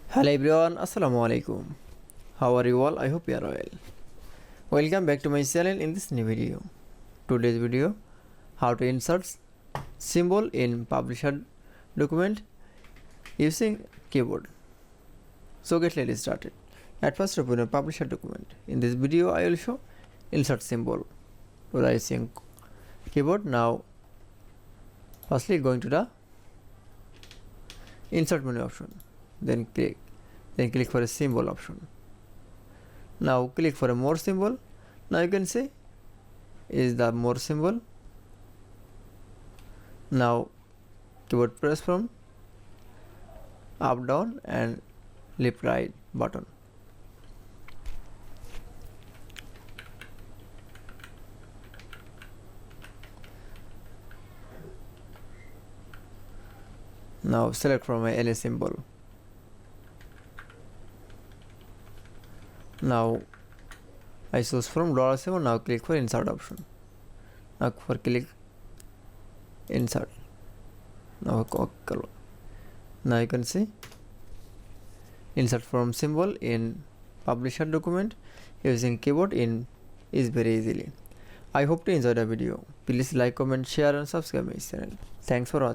Hello everyone, Assalamu alaikum. How are you all? I hope you are well. Welcome back to my channel in this new video. Today's video, how to insert symbol in publisher document using keyboard. So let's started. At first open a publisher document. In this video I will show insert symbol using keyboard. Now firstly going to the insert menu option, then click for a symbol option. Now click for a more symbol. Now you can see is the more symbol. Now keyboard press from up down and left right button. Now select from a LA symbol. Now I choose from $7. Now click for insert option. Now for click insert. Now color. Now you can see insert from symbol in publisher document using keyboard is very easily. I hope to enjoy the video. Please like, comment, share and subscribe my channel. Thanks for watching.